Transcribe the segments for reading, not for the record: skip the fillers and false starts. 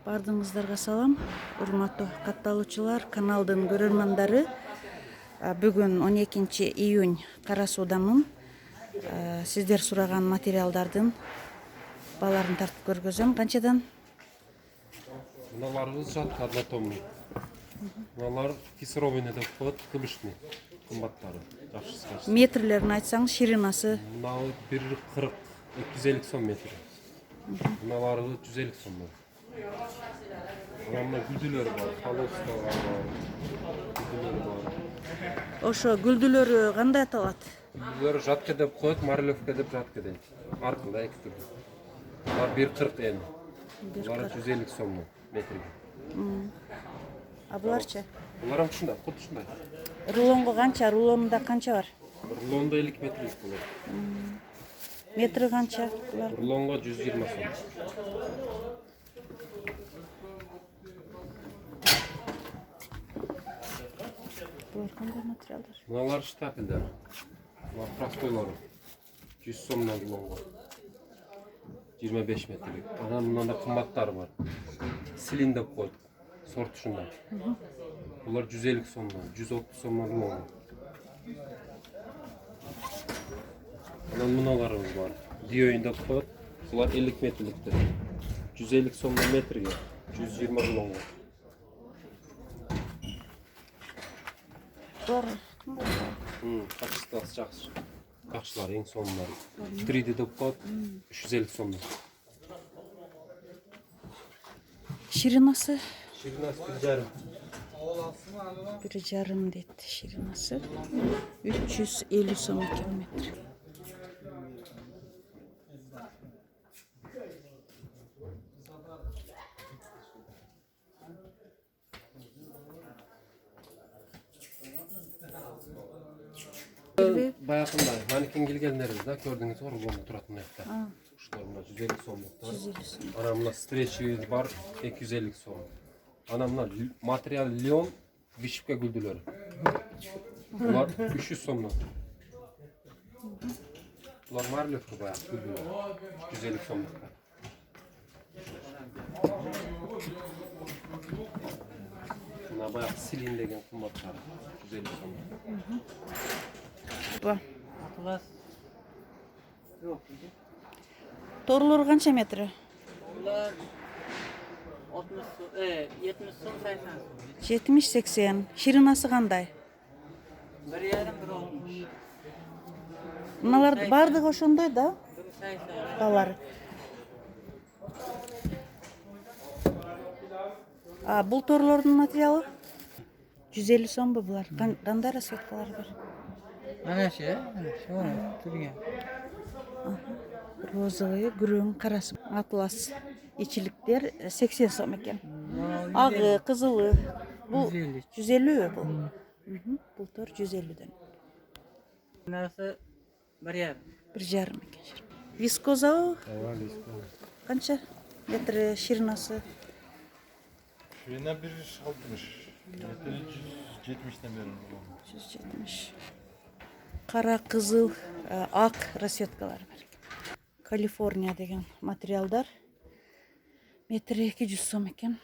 Бардыңыздарга салам, урматтуу катталуучулар, каналдын көрөрмандары. Бүгүн 12 июнь Кара Суудамын. Сиздер сураган материалдардын бааларын тартып көргөзөм. Канчадан? Мыналарыбыз жат однотомный. Мыналар кисровый деп коет, кыбышный. Кымбаттары, жакшысы качество. Метрлерин айтсаң, ширинасы Мынау 140, 250 сом метр. Мыналарыбыз 150 сом. Мына гүлдүлөр бар, полоска бар. Гүлдүлөр бар. ошо гүлдүлөрү кандай аталат? Гүлдүлөр жатка деп коет, марлевка деп жатка дейт. Артында эки түрдүү. Булар 140 эми. Булар 150 сом метрге. А буларчы? Булар ушундай, кут ушундай. Рулонго канча? Рулонунда канча бар? Рулонда 50 метрлик болот. Метри канча булар? Рулонго 120 сом. Булар кандай материалдар? Мыналар штапелдер. Булар простойлар. 100 сомдон рулонго. 25 метрлик. Анан мында кымбаттары бар. Силин деп коет. Сорт ушундай. Булар 150 сомдон, 130 сомдон рулонго. Анан мыналарыбыз бар. Диоин деп коет. Булар 50 метрликтер. 150 сомдон метрге, 120 рулонго. Булар Качествосы жакшы. Жакшылар эң сонундар. 3D деп коет. 350 сомдон. ширинасы? Ширинасы 1,5. 1,5 дейт ширинасы. 350 сом экен метр. Баягында манекен келгендерибиз да көрдүңүз го, рулонго туратын аякта. Ушулар мына 150 сомдуктар. 150 сом. Анан мына стречибиз бар 250 сом. Анан мына материал леон вишивка гүлдүлөр. Булар 300 сомдон. Булар марлевка баягы гүлдүлөр. 150 сомдуктар. Мына баягы силин деген кымбаттары 150 сомдон. Атлас. Торлор канча метри? Bunlar 60 70 сом 80 70-80. Ширинасы кандай? bir yarım bir olmuş Мыналар бардыгы ошондой да? bir 80 Балар. Бул торлордун материалы 150 сомбу булар? Кандай расцветкалары бар? ana şu turgan Розовый, күрөң, карасы, атлас ичиликтер 80 сом экен. Агы, кызылы. Бул 150 бул. Бул тор 150ден. bunası bir yarım 1,5 экен. Вискоза Ооба, лиско. канча метри ширинасы? Şuraya 160. Metri 170'ten beri bulalım. 170. Кара, кызыл, ак расцветкалар бар. Калифорния деген материалдар. Метри 200 сом экен.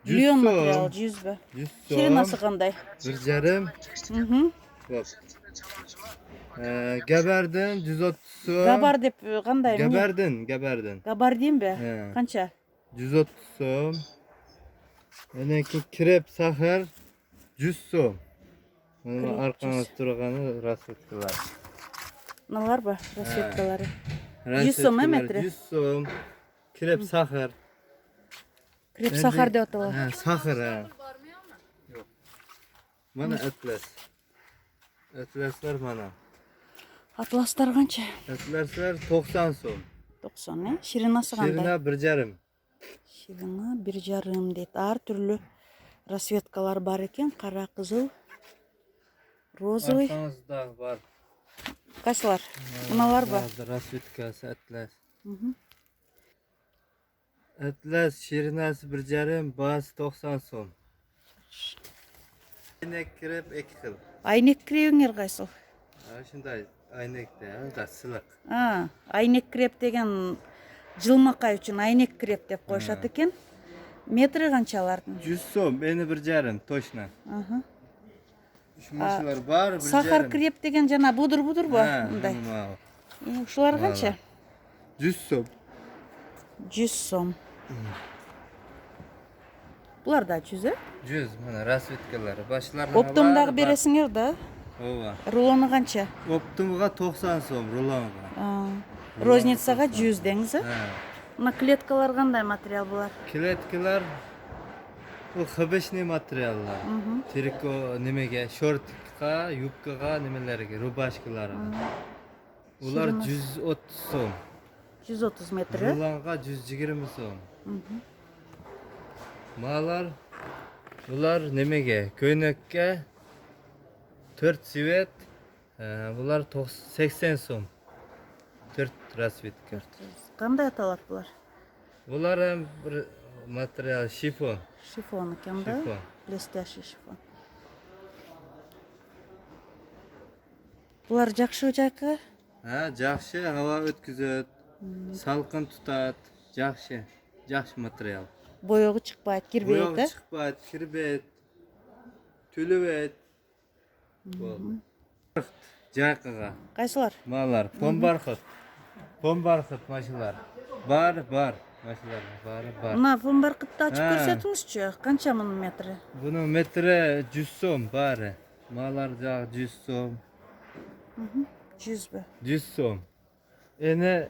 100 Леон сом. материал 100 бе? 100 Ширинасы кандай? 1,5. Bak. Geberdin 130 сом. Габар деп кандай? Geberdin. Габар деймби? He. Канча? 130 сом. Öne ki krep sahar 100 сом. Mına Krep arkanız durganı rasvetkiler. Мыналарбы расцветкалары? 100 сом метри? 100 сом. Krep sahar. Креп сахар деп аталат. He, sahar he. Yok. Mana etles. Etlesler mana. Атластар канча? Etlesler 90 сом. 90, Ширинасы кандай? Şirine 1,5. Ширина 1,5 дейт. Ар түрлүү расцветкалар бар экен. Кара, кызыл, розовый. Arkanızda var. Кайсылар? Мыналарбы? Rasvetkası etles. Etles şirinası 1,5, bazı 90 сом. Aynek krep 2 xil. Айнек кребиңер кайсыл? Şunday aynekte da сылык. Айнек креп деген жылмакай үчүн айнек креп деп коюшат экен. Metri qancha alardın? 100 so'm, eni 1,5 точно. Aha. Shunchalar bar 1,5. Sahar krep degen jana budur bu. Ha, Bunday. ma'lum. Uşular qancha? 100 so'm. 100 so'm. Bular da 100, e? 100 mana rasvetkalari. Boshlarni Optumdagi beresiңер da. Ova. Rulonu qancha? Optumga 90 so'm, rulonga. Roznitsaga 100 deңiz, e? Ha. Mına kletkалар qanday material bular? Kiletkalar bu xibishniy materiallar. Triko nimaga, shortga, yubkaga, nimalarga, rubashkalarga. Ular 130 so'm. 130 metri. Rulonga 120 so'm. Mallar bular nimaga? Ko'ynakka 4 sivet, bular 80 so'm. 4 rasvetka. Qanday atalar bular? Bular ham bir material shifon. Şifon ekan da. Şifon. Блестящий şifon. Bular жақшы жайқы? Ha, yaxshi havo o'tkazadi. Salqin tutadi. Yaxshi material. Boyoğı chiqmaydi, kirmaydi. Boyoq chiqmaydi, kirmaydi. To'lamaydi. Bo'ldi. Jaqaga. Qaysilar? Mallar, pombarxit mashinalar. Bar, mashinalar, bar. Mına fımbarqitni ochib Ha. ko'rsatingizchi. Qancha bunun metri? Buning metri 100 so'm bari. Mallar jaq 100 so'm. 100 mi? 100 so'm. Eni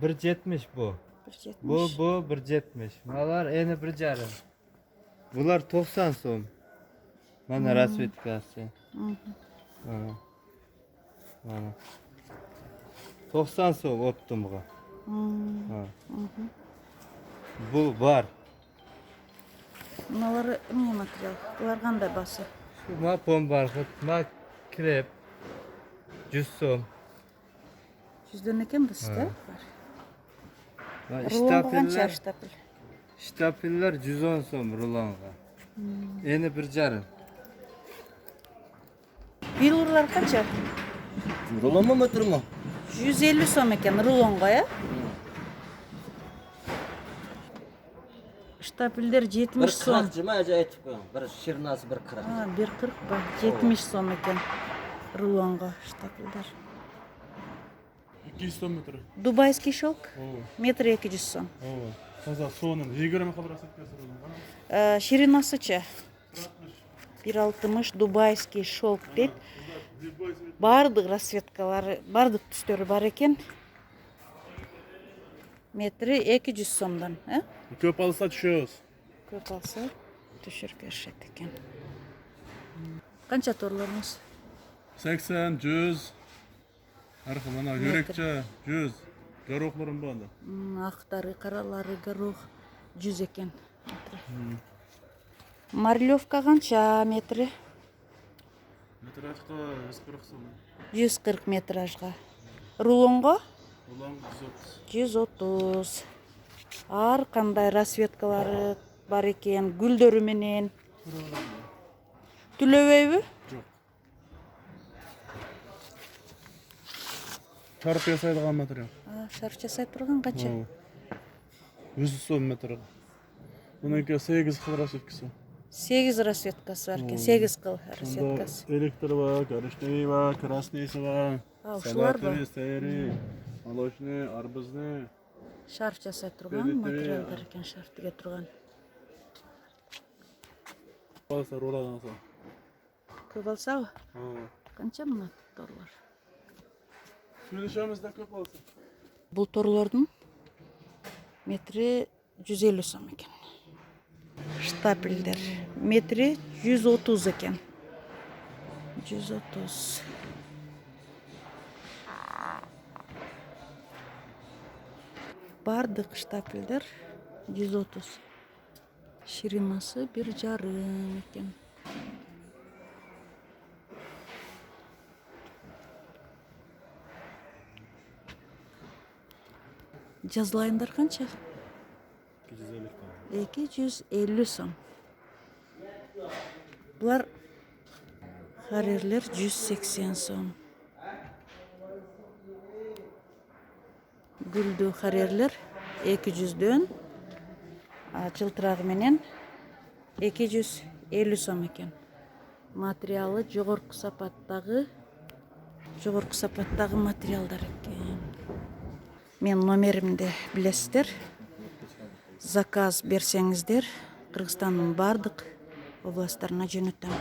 170 bu. 170. Bu 170. Mallar eni 1,5. Bular 90 so'm. Mana rasvetkasi. Mana. 90 so'm optumga. Bu bar. Bunalar ne material? Bular qanday bası? Ma pombarxit, ma krep. 100 so'm. 100'den ekan da sizda? Ma Rulonga qancha shtapellar, shtapel? shtapellar 110 so'm rulonga. Eni 1,5. Bilurlar qancha? Rulon mu metr mi? 150 so'm ekan rulonga, ya? Shtapellar 70 Bir so'm. kırak cima aytib qo'ying. Bir shirnasi bir kırak. Ha, 140 ba, 70 so'm ekan rulonga shtapellar. 200 метр. Dubayskiy şok metri 200 so'm. Ооба. Таза сонун 20 квадрат метр. Şirinasıça 1.60 Dubayskiy şok deyip bardık rasvetkalары, bardık түстөрү бар ekan. Metri 200 so'mdan, he? Көп алса түшөбүз. Көп алса түшүрүп беришет ekan. Qancha torlarыңыз? 80, 100. Ар xil mana yörekçe 100. Garoqlarım var da. Ақтары, қаралары, горох 100 ekan. Marlyovka qancha metri? Metrajga 140 so'm. 140 metrajga. Rulonga Ulan 130. 130. Ар кандай расветкалары бар екен, гүлдөрү менен. Түлөбөйбү? Жоқ. Çarp жасайдыган материал. Шарф жасай турган канча? 100 сом метр. Bununki 8 xil rasvetkасы. 8 расветкасы бар екен, 8 кыл расветкасы. Электр var, коричневый var, краснейsi var. Ушулар бар. Салатный, сери, молочный, арбузный. Шарф жасай турган материалдар екен, шарф тиге турган. Balsa rolan alsa. Көп алсабы? Канча мына торлор? Söyleyeceğimiz de köp olsun. Бул торлордун метри 150 сом екен. Штапелдер метри 130 екен. 130. Бардык штапелдер 130. Ширинасы 1,5 екен. Жазылайындар қанша? 250 сом. Бұлар харерлер 180 сом. Гүлдүү харерлер 200-дөн. Жылтырагы менен 250 сом экен. Материалы жогорку сапаттагы материалдар экен. Мен номеримди билесиздер. Заказ берсеңиздер, Кыргызстандын бардык областтарына жөнөтөм.